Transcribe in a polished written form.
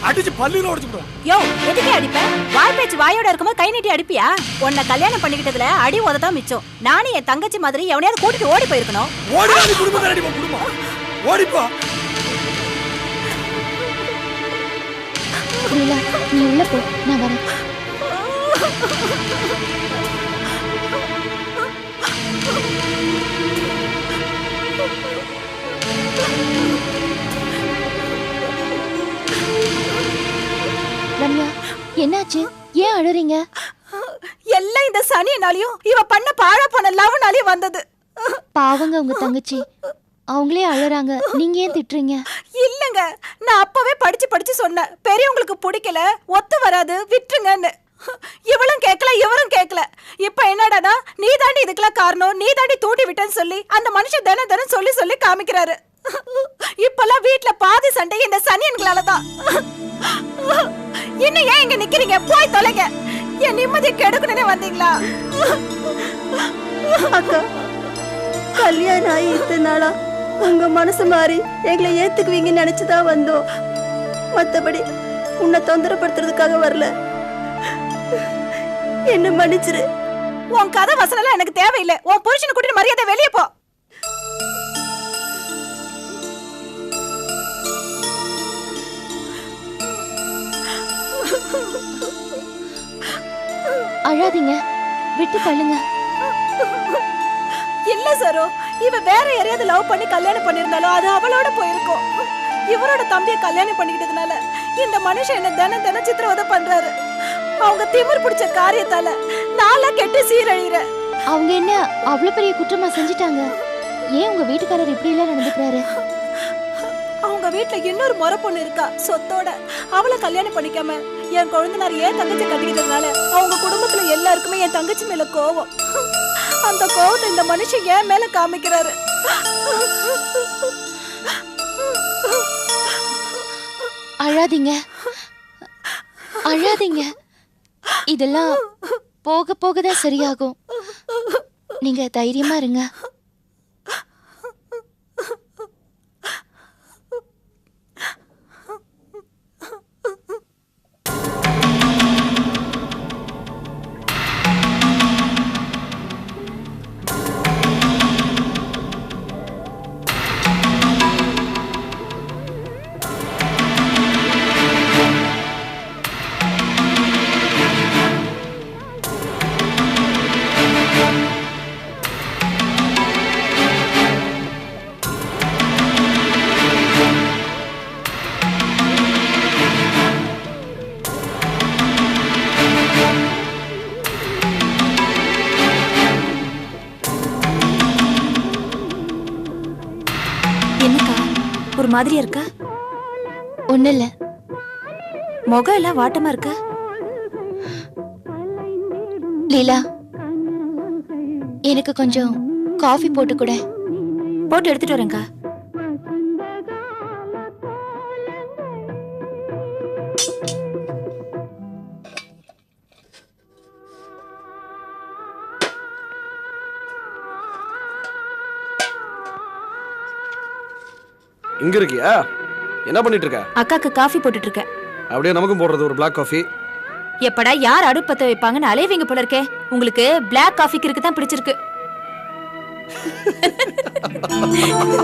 அடிச்சு பல்லுல உடைச்சுடுவேன். யோ எதுக்கே அடிப்ப? வாய் பேச்சு வாயோட இருக்கும்போது கை நீட்டி அடிப்பியா? உன்னை கல்யாணம் பண்ணிக்கிட்டதுல அடி உததான் மிச்சம். நானும் என் தங்கச்சி மாதிரி எவனையாவது கூட்டிட்டு ஓடி போயிருக்கணும். ஓடி ஓடி குடும்பத்தை அடிப்போம். குடும்பம் ஓடிப்பா. லீலா நீ உள்ள போ, நான் வரேன். ரம்யா என்னாச்சு? ஏன் அழுறீங்க? எல்லாம் இந்த சனியனாலையும் இவ பண்ண பாழா போன லவ்னாலையும் வந்தது. பாவங்க உங்க தங்கச்சி, அவங்களே அழறாங்க, நீங்க ஏன் திட்டுறீங்க? இல்லங்க, நான் அப்பவே படிச்சு சொன்னேன், பெரியவங்களுக்கு பிடிக்கல, ஒத்து வராது, விட்டுருங்கன்னு. இவளும் கேட்கல, இவரும் கேட்கல. இப்ப என்னடானா நீ தாண்டி இதுக்கெல்லாம் காரணம், நீ தாண்டி தூண்டி விட்டேன்னு சொல்லி அந்த மனுஷன் தினம் சொல்லி காமிக்கிறாரு. இப்பெல்லாம் வீட்டுல பாதி சண்டை இந்த சனியன்களாலதான். இன்னும் ஏன் இங்க நிக்கிறீங்க? போய் தொலைங்க. என் நிம்மதியை கெடுக்கணும்னு வந்தீங்களா? அக்கா, கல்யாணம் ஆகி இத்தனை நாளா உங்க மனசு மாறி எங்களை ஏத்துக்குவீங்கன்னு நினைச்சுதான் வந்தோம். மத்தபடி உன்னை தொந்தரப்படுத்துறதுக்காக வரல. என்ன மன்னிச்சிரு. உன் கதை வசனம் எனக்கு தேவையில்லை. உன் புருஷனை கூட்டிட்டு மரியாதை வெளியே போ. அழாதீங்க, விட்டு தள்ளுங்க. இல்ல சரோ, இவ வேற யாரையாவது லவ் பண்ணி கல்யாணம் பண்ணிருந்தாலும் அது அவளோட போயிருக்கும். இவரோட தம்பியை கல்யாணம் பண்ணிக்கிட்டதுனால இந்த மனுஷன் என்ன தினம் சித்திரவதை பண்றாரு. அவங்க திமிர் பிடிச்ச காரியத்தால நாளா கெட்டு சீரழிற. அவங்க என்ன அவ்வளவு பெரிய குற்றமா செஞ்சிட்டாங்க? ஏன் உங்க வீட்டுக்காரர் இப்படி எல்லாம் நடந்துக்கிறாரு? அவங்க வீட்டுல இன்னொரு முறை பொண்ணு இருக்கா சொத்தோட. அவளை கல்யாணம் பண்ணிக்காம என் குழந்தைனார் ஏன் தங்கச்சி கட்டிக்கிட்டதுனால அவங்க குடும்பத்துல எல்லாருக்குமே என் தங்கச்சி மேல கோவம். அந்த கோவத்தை இந்த மனுஷன் ஏன் மேல காமிக்கிறாரு. அழாதீங்க, அழாதீங்க. இதெல்லாம் போக போகதான் சரியாகும். நீங்க தைரியமா இருங்க. என்னக்கா ஒரு மாதிரியா இருக்கா? ஒண்ணு இல்ல, முகம் எல்லாம் வாட்டமா இருக்கா? லீலா எனக்கு கொஞ்சம் காஃபி போட்டு கூட. போட்டு எடுத்துட்டு வரேன்க்கா. இங்க இருக்கியா? என்ன பண்ணிட்டு இருக்க? அக்காக்கு காஃபி போட்டுட்டு இருக்கேன். அப்படியே நமக்கும் போடுறது ஒரு பிளாக் காஃபி. எப்படா யார் அடுப்பத்த வைப்பாங்கன்னு அலைவீங்க போல இருக்கே. உங்களுக்கு பிளாக் காஃபிக்கு தான் பிடிச்சிருக்கு.